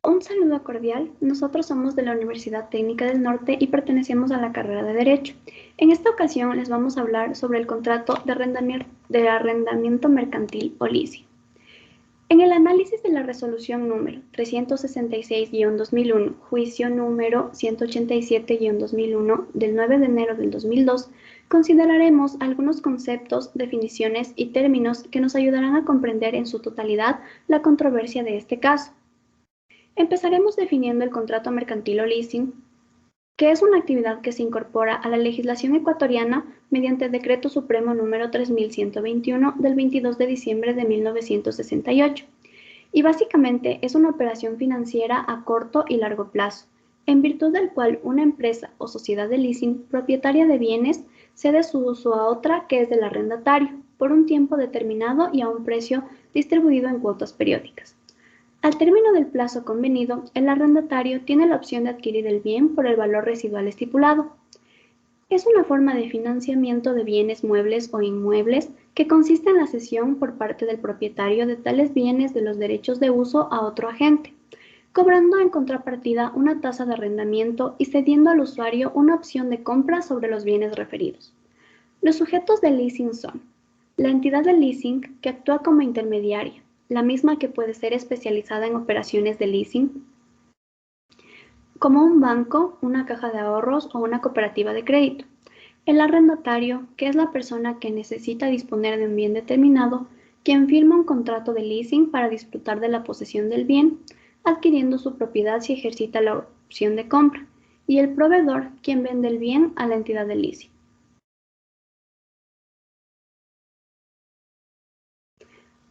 Un saludo cordial. Nosotros somos de la Universidad Técnica del Norte y pertenecemos a la carrera de Derecho. En esta ocasión les vamos a hablar sobre el contrato de arrendamiento mercantil o leasing. En el análisis de la resolución número 366-2001, juicio número 187-2001 del 9 de enero del 2002, consideraremos algunos conceptos, definiciones y términos que nos ayudarán a comprender en su totalidad la controversia de este caso. Empezaremos definiendo el contrato mercantil o leasing, que es una actividad que se incorpora a la legislación ecuatoriana mediante Decreto Supremo número 3121 del 22 de diciembre de 1968. Y básicamente es una operación financiera a corto y largo plazo, en virtud del cual una empresa o sociedad de leasing propietaria de bienes cede su uso a otra que es del arrendatario, por un tiempo determinado y a un precio distribuido en cuotas periódicas. Al término del plazo convenido, el arrendatario tiene la opción de adquirir el bien por el valor residual estipulado. Es una forma de financiamiento de bienes muebles o inmuebles que consiste en la cesión por parte del propietario de tales bienes de los derechos de uso a otro agente, cobrando en contrapartida una tasa de arrendamiento y cediendo al usuario una opción de compra sobre los bienes referidos. Los sujetos del leasing son la entidad de leasing que actúa como intermediaria, la misma que puede ser especializada en operaciones de leasing, como un banco, una caja de ahorros o una cooperativa de crédito. El arrendatario, que es la persona que necesita disponer de un bien determinado, quien firma un contrato de leasing para disfrutar de la posesión del bien, adquiriendo su propiedad si ejercita la opción de compra, y el proveedor, quien vende el bien a la entidad de leasing.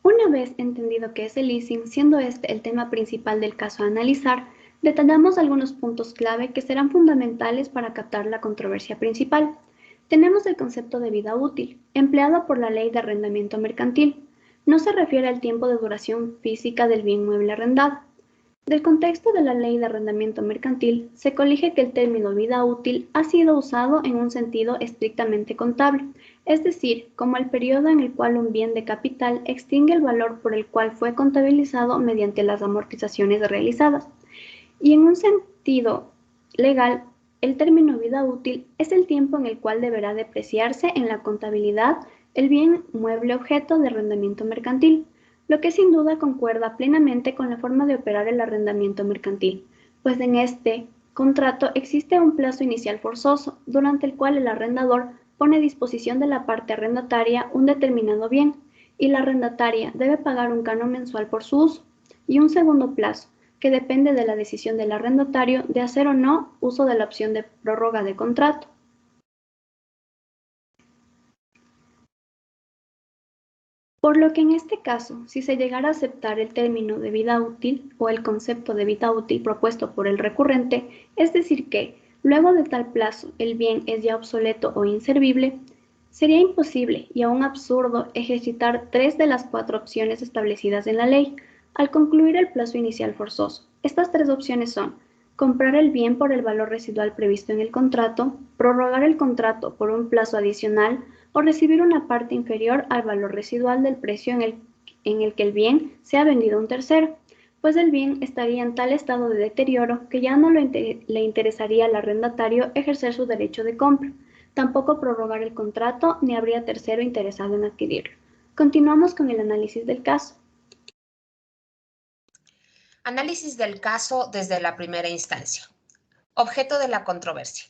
Una vez entendido qué es el leasing, siendo este el tema principal del caso a analizar, detallamos algunos puntos clave que serán fundamentales para captar la controversia principal. Tenemos el concepto de vida útil, empleado por la Ley de Arrendamiento Mercantil. No se refiere al tiempo de duración física del bien mueble arrendado. Del contexto de la Ley de Arrendamiento Mercantil, se colige que el término vida útil ha sido usado en un sentido estrictamente contable, es decir, como el periodo en el cual un bien de capital extingue el valor por el cual fue contabilizado mediante las amortizaciones realizadas. Y en un sentido legal, el término vida útil es el tiempo en el cual deberá depreciarse en la contabilidad el bien mueble objeto de arrendamiento mercantil, lo que sin duda concuerda plenamente con la forma de operar el arrendamiento mercantil, pues en este contrato existe un plazo inicial forzoso, durante el cual el arrendador pone a disposición de la parte arrendataria un determinado bien, y la arrendataria debe pagar un canon mensual por su uso, y un segundo plazo, que depende de la decisión del arrendatario de hacer o no uso de la opción de prórroga de contrato. Por lo que en este caso, si se llegara a aceptar el término de vida útil o el concepto de vida útil propuesto por el recurrente, es decir que, luego de tal plazo, el bien es ya obsoleto o inservible, sería imposible y aún absurdo ejercitar 3 de las 4 opciones establecidas en la ley, al concluir el plazo inicial forzoso. Estas 3 opciones son: comprar el bien por el valor residual previsto en el contrato, prorrogar el contrato por un plazo adicional, o recibir una parte inferior al valor residual del precio en el que el bien sea vendido a un tercero, pues el bien estaría en tal estado de deterioro que ya no le interesaría al arrendatario ejercer su derecho de compra, tampoco prorrogar el contrato, ni habría tercero interesado en adquirirlo. Continuamos con el análisis del caso. Análisis del caso desde la primera instancia. Objeto de la controversia.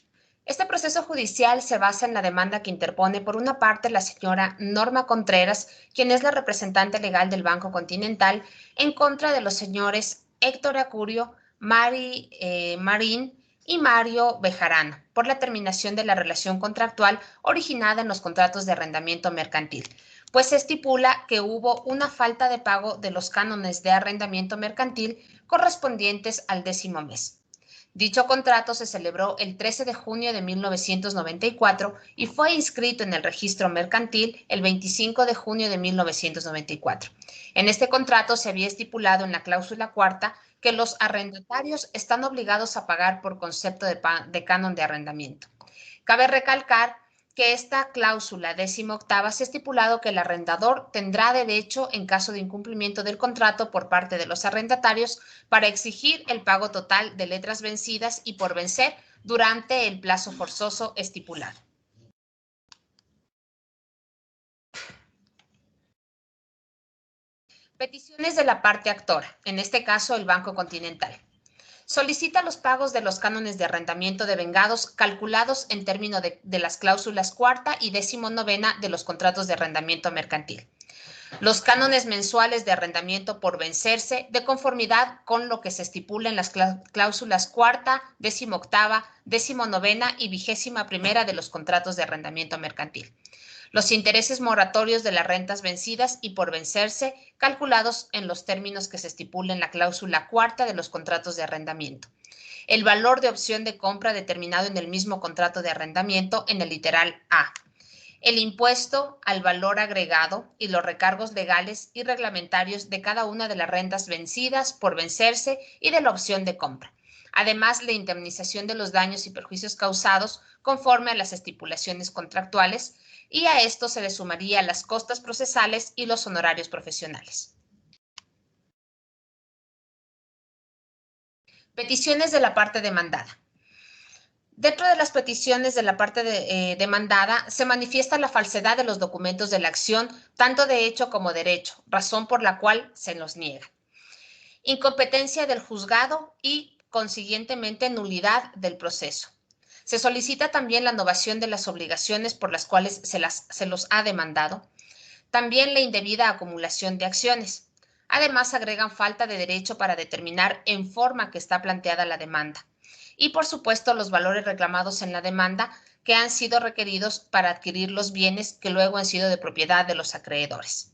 Este proceso judicial se basa en la demanda que interpone por una parte la señora Norma Contreras, quien es la representante legal del Banco Continental, en contra de los señores Héctor Acurio, Marín y Mario Bejarano, por la terminación de la relación contractual originada en los contratos de arrendamiento mercantil, pues se estipula que hubo una falta de pago de los cánones de arrendamiento mercantil correspondientes al 10º mes. Dicho contrato se celebró el 13 de junio de 1994 y fue inscrito en el registro mercantil el 25 de junio de 1994. En este contrato se había estipulado en la cláusula cuarta que los arrendatarios están obligados a pagar por concepto de canon de arrendamiento. Cabe recalcar que esta cláusula 18ª se ha estipulado que el arrendador tendrá derecho, en caso de incumplimiento del contrato por parte de los arrendatarios, para exigir el pago total de letras vencidas y por vencer durante el plazo forzoso estipulado. Peticiones de la parte actora, en este caso el Banco Continental. Solicita los pagos de los cánones de arrendamiento de vengados calculados en términos de las cláusulas cuarta y 19ª de los contratos de arrendamiento mercantil. Los cánones mensuales de arrendamiento por vencerse de conformidad con lo que se estipula en las cláusulas cuarta, 18ª, 19ª y 21ª de los contratos de arrendamiento mercantil. Los intereses moratorios de las rentas vencidas y por vencerse, calculados en los términos que se estipula en la cláusula cuarta de los contratos de arrendamiento. El valor de opción de compra determinado en el mismo contrato de arrendamiento en el literal A. El impuesto al valor agregado y los recargos legales y reglamentarios de cada una de las rentas vencidas por vencerse y de la opción de compra. Además, la indemnización de los daños y perjuicios causados conforme a las estipulaciones contractuales, y a esto se le sumaría las costas procesales y los honorarios profesionales. Peticiones de la parte demandada. Dentro de las peticiones de la parte demandada se manifiesta la falsedad de los documentos de la acción, tanto de hecho como derecho, razón por la cual se nos niega. Incompetencia del juzgado y, consiguientemente, nulidad del proceso. Se solicita también la novación de las obligaciones por las cuales se los ha demandado. También la indebida acumulación de acciones. Además, agregan falta de derecho para determinar en forma que está planteada la demanda. Y, por supuesto, los valores reclamados en la demanda que han sido requeridos para adquirir los bienes que luego han sido de propiedad de los acreedores.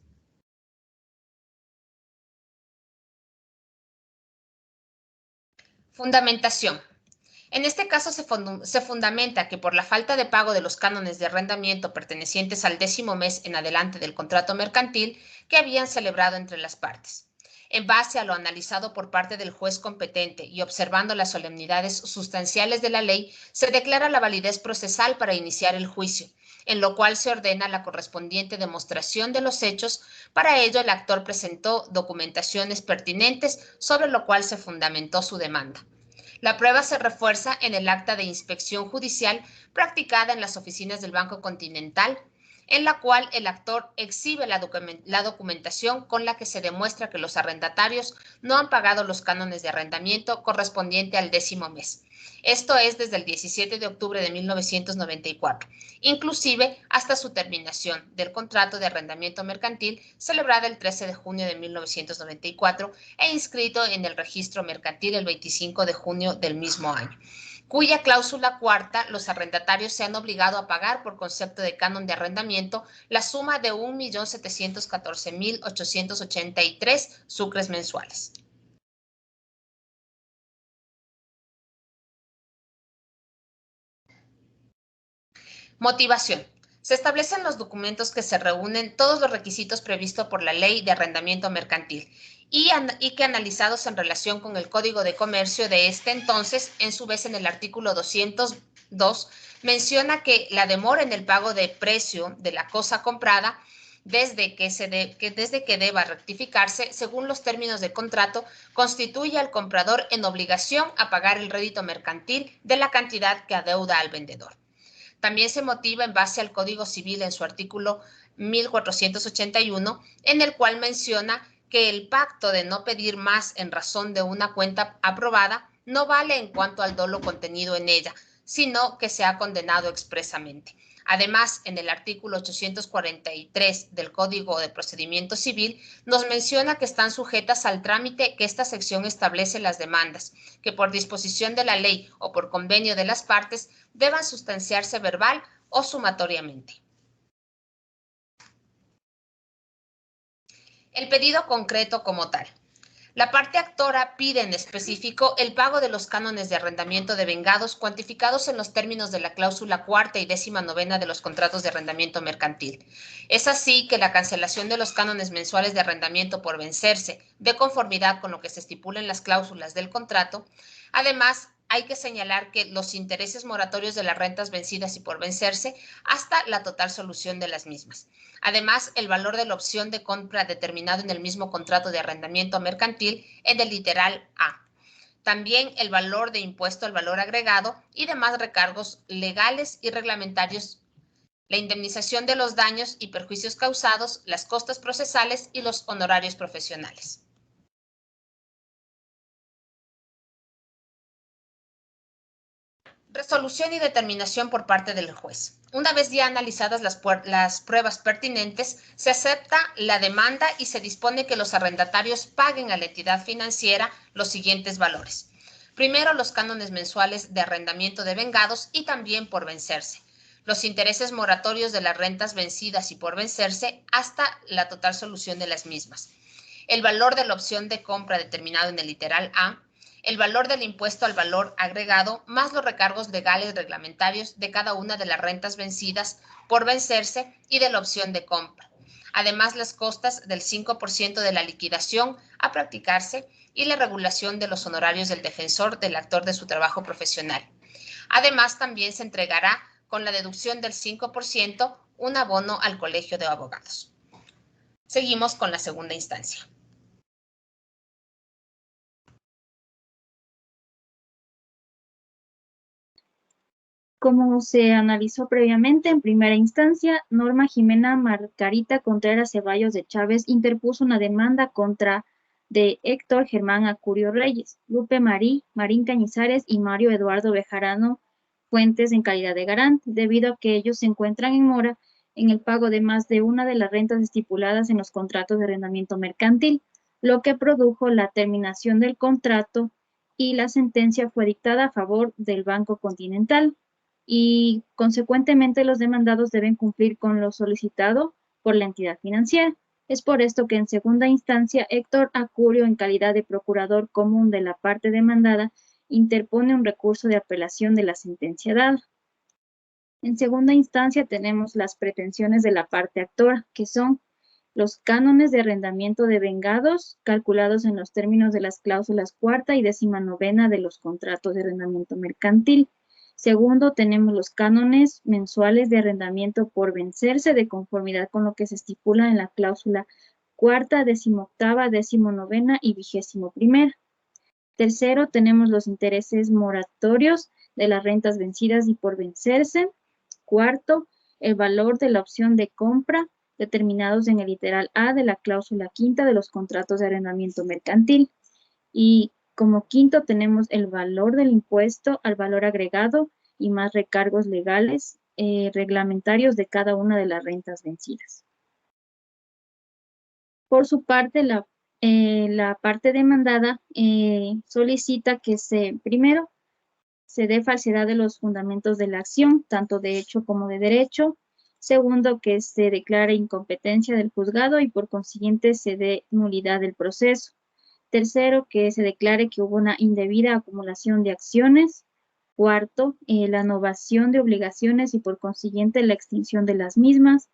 Fundamentación. En este caso se fundamenta que por la falta de pago de los cánones de arrendamiento pertenecientes al 10º mes en adelante del contrato mercantil que habían celebrado entre las partes. En base a lo analizado por parte del juez competente y observando las solemnidades sustanciales de la ley, se declara la validez procesal para iniciar el juicio, en lo cual se ordena la correspondiente demostración de los hechos. Para ello, el actor presentó documentaciones pertinentes sobre lo cual se fundamentó su demanda. La prueba se refuerza en el acta de inspección judicial practicada en las oficinas del Banco Continental, en la cual el actor exhibe la documentación con la que se demuestra que los arrendatarios no han pagado los cánones de arrendamiento correspondiente al 10º mes. Esto es desde el 17 de octubre de 1994, inclusive hasta su terminación del contrato de arrendamiento mercantil celebrada el 13 de junio de 1994 e inscrito en el registro mercantil el 25 de junio del mismo año, cuya cláusula cuarta los arrendatarios se han obligado a pagar por concepto de canon de arrendamiento la suma de 1.714.883 sucres mensuales. Motivación. Se establecen los documentos que se reúnen todos los requisitos previstos por la Ley de Arrendamiento Mercantil y que analizados en relación con el Código de Comercio de este entonces, en su vez en el artículo 202, menciona que la demora en el pago de precio de la cosa comprada desde que deba rectificarse según los términos de contrato, constituye al comprador en obligación a pagar el rédito mercantil de la cantidad que adeuda al vendedor. También se motiva en base al Código Civil en su artículo 1481, en el cual menciona que el pacto de no pedir más en razón de una cuenta aprobada no vale en cuanto al dolo contenido en ella, sino que se ha condenado expresamente. Además, en el artículo 843 del Código de Procedimiento Civil nos menciona que están sujetas al trámite que esta sección establece las demandas, que por disposición de la ley o por convenio de las partes deban sustanciarse verbal o sumatoriamente. El pedido concreto como tal. La parte actora pide en específico el pago de los cánones de arrendamiento de vengados cuantificados en los términos de la cláusula cuarta y 19ª de los contratos de arrendamiento mercantil. Es así que la cancelación de los cánones mensuales de arrendamiento por vencerse, de conformidad con lo que se estipula en las cláusulas del contrato. Además, hay que señalar que los intereses moratorios de las rentas vencidas y por vencerse hasta la total solución de las mismas. Además, el valor de la opción de compra determinado en el mismo contrato de arrendamiento mercantil en el literal A. También el valor de impuesto al valor agregado y demás recargos legales y reglamentarios, la indemnización de los daños y perjuicios causados, las costas procesales y los honorarios profesionales. Resolución y determinación por parte del juez. Una vez ya analizadas las pruebas pertinentes, se acepta la demanda y se dispone que los arrendatarios paguen a la entidad financiera los siguientes valores. Primero, los cánones mensuales de arrendamiento de vengados y también por vencerse. Los intereses moratorios de las rentas vencidas y por vencerse hasta la total solución de las mismas. El valor de la opción de compra determinado en el literal A, el valor del impuesto al valor agregado, más los recargos legales reglamentarios de cada una de las rentas vencidas por vencerse y de la opción de compra. Además, las costas del 5% de la liquidación a practicarse y la regulación de los honorarios del defensor del actor de su trabajo profesional. Además, también se entregará con la deducción del 5% un abono al colegio de abogados. Seguimos con la segunda instancia. Como se analizó previamente, en primera instancia, Norma Jimena Margarita Contreras Ceballos de Chávez interpuso una demanda contra de Héctor Germán Acurio Reyes, Lupe Marín Cañizares y Mario Eduardo Bejarano Fuentes en calidad de garante, debido a que ellos se encuentran en mora en el pago de más de una de las rentas estipuladas en los contratos de arrendamiento mercantil, lo que produjo la terminación del contrato y la sentencia fue dictada a favor del Banco Continental y consecuentemente los demandados deben cumplir con lo solicitado por la entidad financiera. Es por esto que en segunda instancia Héctor Acurio, en calidad de procurador común de la parte demandada, interpone un recurso de apelación de la sentencia dada. En segunda instancia tenemos las pretensiones de la parte actora, que son los cánones de arrendamiento de vengados calculados en los términos de las cláusulas cuarta y 19ª de los contratos de arrendamiento mercantil. Segundo, tenemos los cánones mensuales de arrendamiento por vencerse de conformidad con lo que se estipula en la cláusula cuarta, 18ª, 19ª y 21ª. Tercero, tenemos los intereses moratorios de las rentas vencidas y por vencerse. Cuarto, el valor de la opción de compra determinados en el literal A de la cláusula quinta de los contratos de arrendamiento mercantil. Y como quinto tenemos el valor del impuesto al valor agregado y más recargos legales reglamentarios de cada una de las rentas vencidas. Por su parte, la parte demandada solicita que primero, se dé falsedad de los fundamentos de la acción, tanto de hecho como de derecho. Segundo, que se declare incompetencia del juzgado y por consiguiente se dé nulidad del proceso. Tercero, que se declare que hubo una indebida acumulación de acciones. Cuarto, la novación de obligaciones y por consiguiente la extinción de las mismas.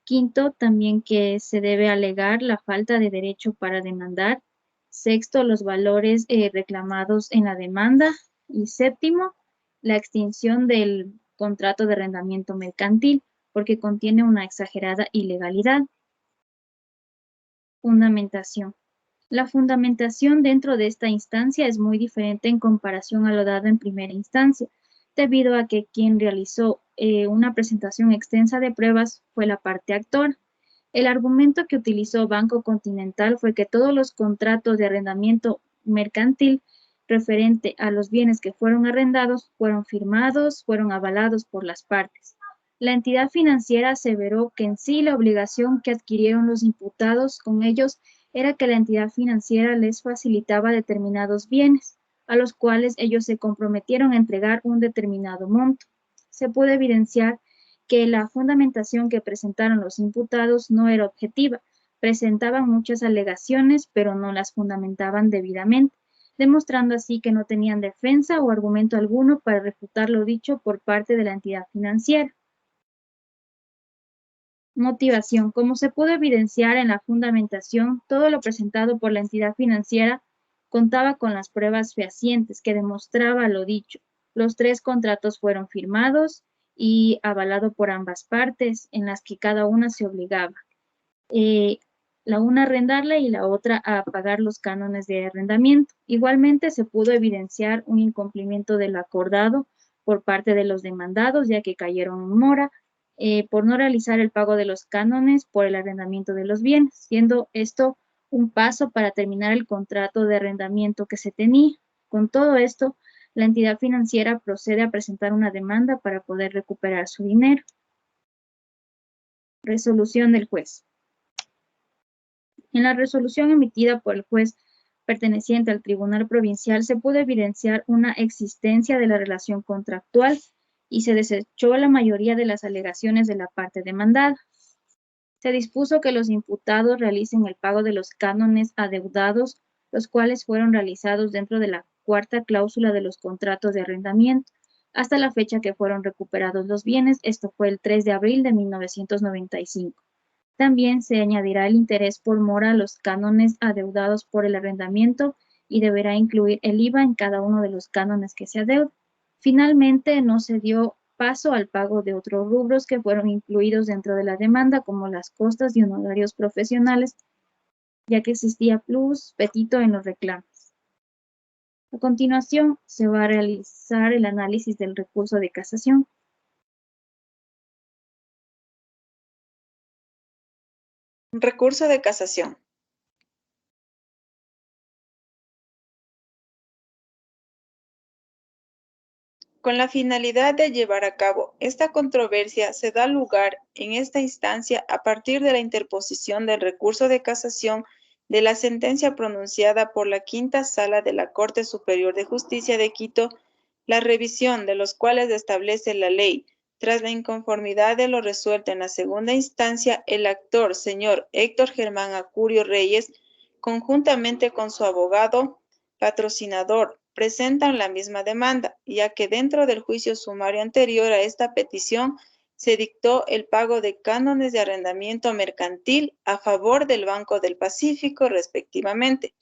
Quinto, también que se debe alegar la falta de derecho para demandar. Sexto, los valores reclamados en la demanda. Y séptimo, la extinción del contrato de arrendamiento mercantil, porque contiene una exagerada ilegalidad. Fundamentación. La fundamentación dentro de esta instancia es muy diferente en comparación a lo dado en primera instancia, debido a que quien realizó una presentación extensa de pruebas fue la parte actora. El argumento que utilizó Banco Continental fue que todos los contratos de arrendamiento mercantil referente a los bienes que fueron arrendados fueron firmados, fueron avalados por las partes. La entidad financiera aseveró que en sí la obligación que adquirieron los imputados con ellos era que la entidad financiera les facilitaba determinados bienes, a los cuales ellos se comprometieron a entregar un determinado monto. Se puede evidenciar que la fundamentación que presentaron los imputados no era objetiva, presentaban muchas alegaciones, pero no las fundamentaban debidamente, demostrando así que no tenían defensa o argumento alguno para refutar lo dicho por parte de la entidad financiera. Motivación. Como se pudo evidenciar en la fundamentación, todo lo presentado por la entidad financiera contaba con las pruebas fehacientes que demostraba lo dicho. Los 3 contratos fueron firmados y avalado por ambas partes, en las que cada una se obligaba. La una a arrendarla y la otra a pagar los cánones de arrendamiento. Igualmente se pudo evidenciar un incumplimiento del acordado por parte de los demandados, ya que cayeron en mora por no realizar el pago de los cánones por el arrendamiento de los bienes, siendo esto un paso para terminar el contrato de arrendamiento que se tenía. Con todo esto, la entidad financiera procede a presentar una demanda para poder recuperar su dinero. Resolución del juez. En la resolución emitida por el juez perteneciente al Tribunal Provincial se pudo evidenciar una existencia de la relación contractual y se desechó la mayoría de las alegaciones de la parte demandada. Se dispuso que los imputados realicen el pago de los cánones adeudados, los cuales fueron realizados dentro de la cuarta cláusula de los contratos de arrendamiento, hasta la fecha que fueron recuperados los bienes. Esto fue el 3 de abril de 1995. También se añadirá el interés por mora a los cánones adeudados por el arrendamiento y deberá incluir el IVA en cada uno de los cánones que se adeuda. Finalmente, no se dio paso al pago de otros rubros que fueron incluidos dentro de la demanda, como las costas y honorarios profesionales, ya que existía plus petito en los reclamos. A continuación, se va a realizar el análisis del recurso de casación. Recurso de casación. Con la finalidad de llevar a cabo esta controversia, se da lugar en esta instancia a partir de la interposición del recurso de casación de la sentencia pronunciada por la Quinta Sala de la Corte Superior de Justicia de Quito, la revisión de los cuales establece la ley. Tras la inconformidad de lo resuelto en la segunda instancia, el actor, señor Héctor Germán Acurio Reyes, conjuntamente con su abogado patrocinador, presentan la misma demanda, ya que dentro del juicio sumario anterior a esta petición se dictó el pago de cánones de arrendamiento mercantil a favor del Banco del Pacífico, respectivamente.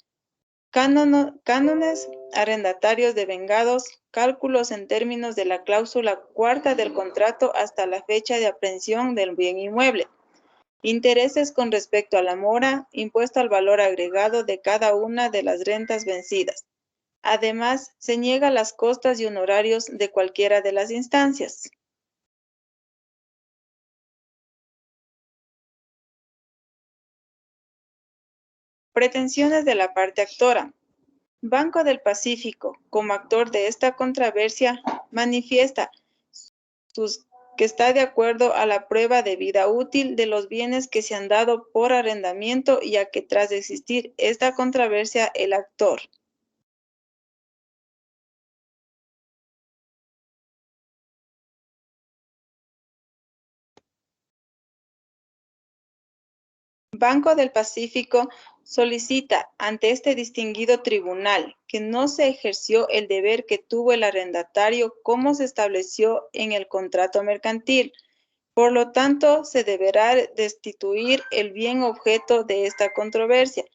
Cánones arrendatarios devengados, cálculos en términos de la cláusula cuarta del contrato hasta la fecha de aprehensión del bien inmueble, intereses con respecto a la mora, impuesto al valor agregado de cada una de las rentas vencidas. Además, se niega las costas y honorarios de cualquiera de las instancias. Pretensiones de la parte actora. Banco del Pacífico, como actor de esta controversia, manifiesta que está de acuerdo a la prueba de vida útil de los bienes que se han dado por arrendamiento, ya que tras de existir esta controversia, el actor Banco del Pacífico solicita ante este distinguido tribunal que no se ejerció el deber que tuvo el arrendatario como se estableció en el contrato mercantil. Por lo tanto, se deberá destituir el bien objeto de esta controversia,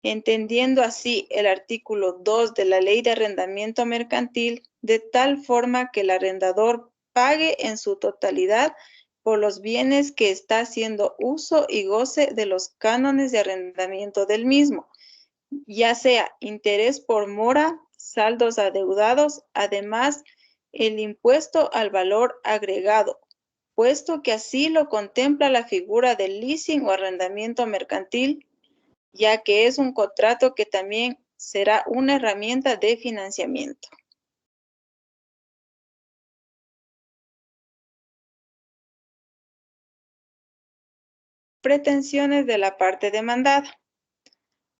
entendiendo así el artículo 2 de la Ley de Arrendamiento Mercantil de tal forma que el arrendador pague en su totalidad por los bienes que está haciendo uso y goce de los cánones de arrendamiento del mismo, ya sea interés por mora, saldos adeudados, además el impuesto al valor agregado, puesto que así lo contempla la figura del leasing o arrendamiento mercantil, ya que es un contrato que también será una herramienta de financiamiento. Pretensiones de la parte demandada.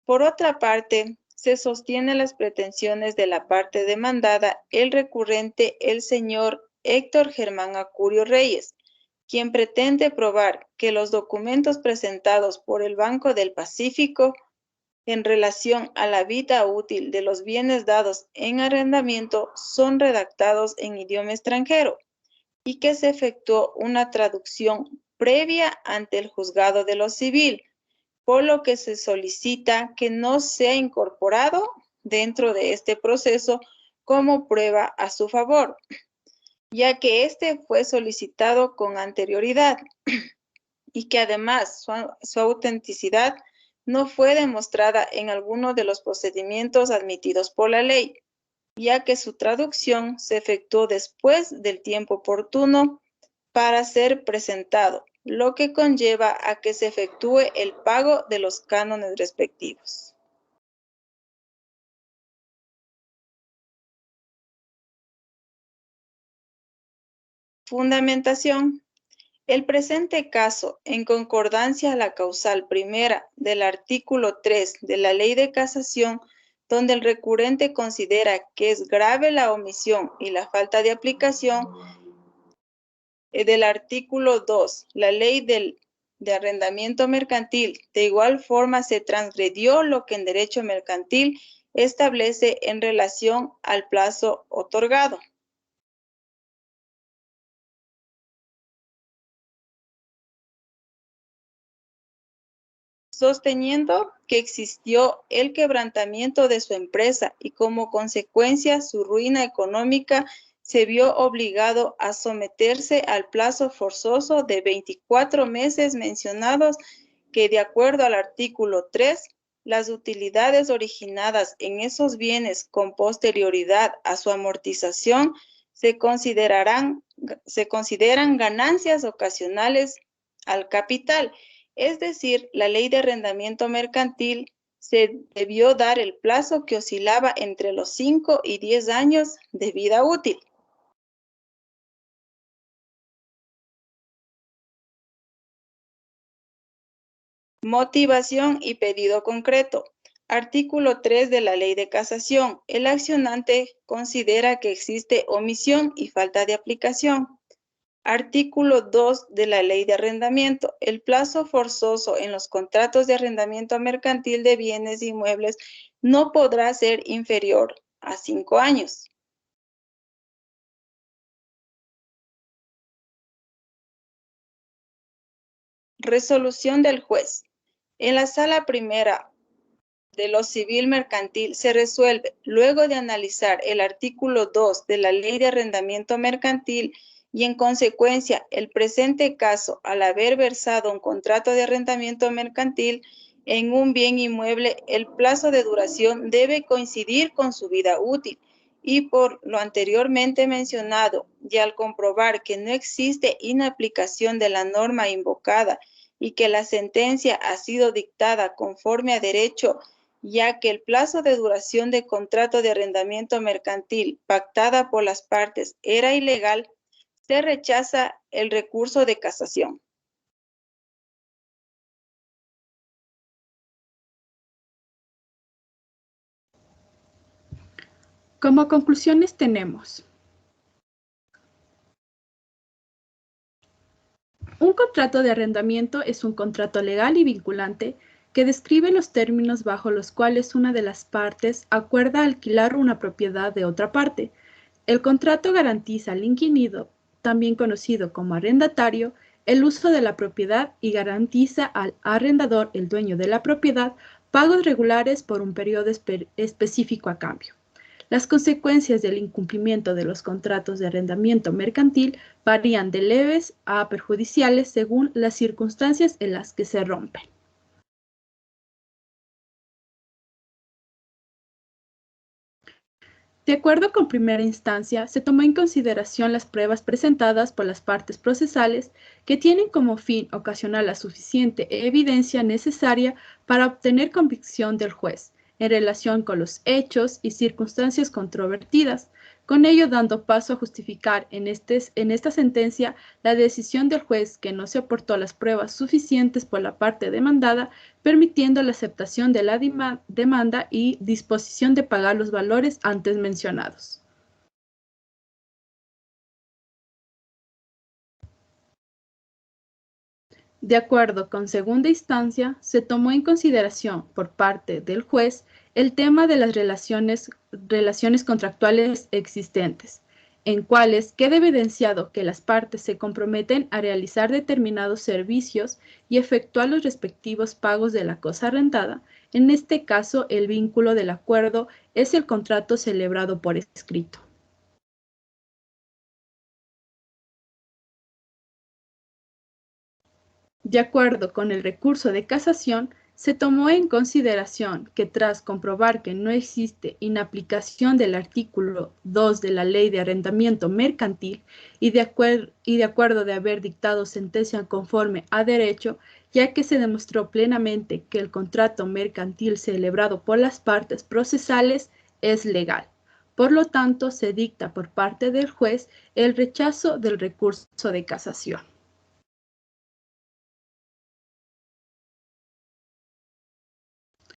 Por otra parte, se sostienen las pretensiones de la parte demandada, el recurrente, el señor Héctor Germán Acurio Reyes, quien pretende probar que los documentos presentados por el Banco del Pacífico en relación a la vida útil de los bienes dados en arrendamiento son redactados en idioma extranjero y que se efectuó una traducción previa ante el juzgado de lo civil, por lo que se solicita que no sea incorporado dentro de este proceso como prueba a su favor, ya que este fue solicitado con anterioridad y que además su autenticidad no fue demostrada en alguno de los procedimientos admitidos por la ley, ya que su traducción se efectuó después del tiempo oportuno para ser presentado, lo que conlleva a que se efectúe el pago de los cánones respectivos. Fundamentación. El presente caso, en concordancia a la causal primera del artículo 3 de la Ley de Casación, donde el recurrente considera que es grave la omisión y la falta de aplicación, del artículo 2, la Ley de Arrendamiento Mercantil, de igual forma se transgredió lo que en derecho mercantil establece en relación al plazo otorgado. Sosteniendo que existió el quebrantamiento de su empresa y como consecuencia su ruina económica, se vio obligado a someterse al plazo forzoso de 24 meses mencionados, que de acuerdo al artículo 3, las utilidades originadas en esos bienes con posterioridad a su amortización se consideran ganancias ocasionales al capital. Es decir, la Ley de Arrendamiento Mercantil se debió dar el plazo que oscilaba entre los 5 y 10 años de vida útil. Motivación y pedido concreto. Artículo 3 de la Ley de Casación. El accionante considera que existe omisión y falta de aplicación. Artículo 2 de la Ley de Arrendamiento. El plazo forzoso en los contratos de arrendamiento mercantil de bienes inmuebles no podrá ser inferior a 5 años. Resolución del juez. En la sala primera de lo civil mercantil se resuelve, luego de analizar el artículo 2 de la Ley de Arrendamiento Mercantil, y en consecuencia el presente caso, al haber versado un contrato de arrendamiento mercantil en un bien inmueble, el plazo de duración debe coincidir con su vida útil, y por lo anteriormente mencionado, y al comprobar que no existe inaplicación de la norma invocada y que la sentencia ha sido dictada conforme a derecho, ya que el plazo de duración de contrato de arrendamiento mercantil pactada por las partes era ilegal, se rechaza el recurso de casación. Como conclusiones tenemos: un contrato de arrendamiento es un contrato legal y vinculante que describe los términos bajo los cuales una de las partes acuerda alquilar una propiedad de otra parte. El contrato garantiza al inquilino, también conocido como arrendatario, el uso de la propiedad y garantiza al arrendador, el dueño de la propiedad, pagos regulares por un periodo específico a cambio. Las consecuencias del incumplimiento de los contratos de arrendamiento mercantil varían de leves a perjudiciales según las circunstancias en las que se rompen. De acuerdo con primera instancia, se tomó en consideración las pruebas presentadas por las partes procesales que tienen como fin ocasionar la suficiente evidencia necesaria para obtener convicción del juez en relación con los hechos y circunstancias controvertidas, con ello dando paso a justificar en esta sentencia la decisión del juez que no se aportó las pruebas suficientes por la parte demandada, permitiendo la aceptación de la demanda y disposición de pagar los valores antes mencionados. De acuerdo con segunda instancia, se tomó en consideración por parte del juez el tema de las relaciones contractuales existentes, en cuales queda evidenciado que las partes se comprometen a realizar determinados servicios y efectuar los respectivos pagos de la cosa arrendada, En este caso, el vínculo del acuerdo es el contrato celebrado por escrito. De acuerdo con el recurso de casación, se tomó en consideración que tras comprobar que no existe inaplicación del artículo 2 de la Ley de Arrendamiento Mercantil y de acuerdo de haber dictado sentencia conforme a derecho, ya que se demostró plenamente que el contrato mercantil celebrado por las partes procesales es legal. Por lo tanto, se dicta por parte del juez el rechazo del recurso de casación.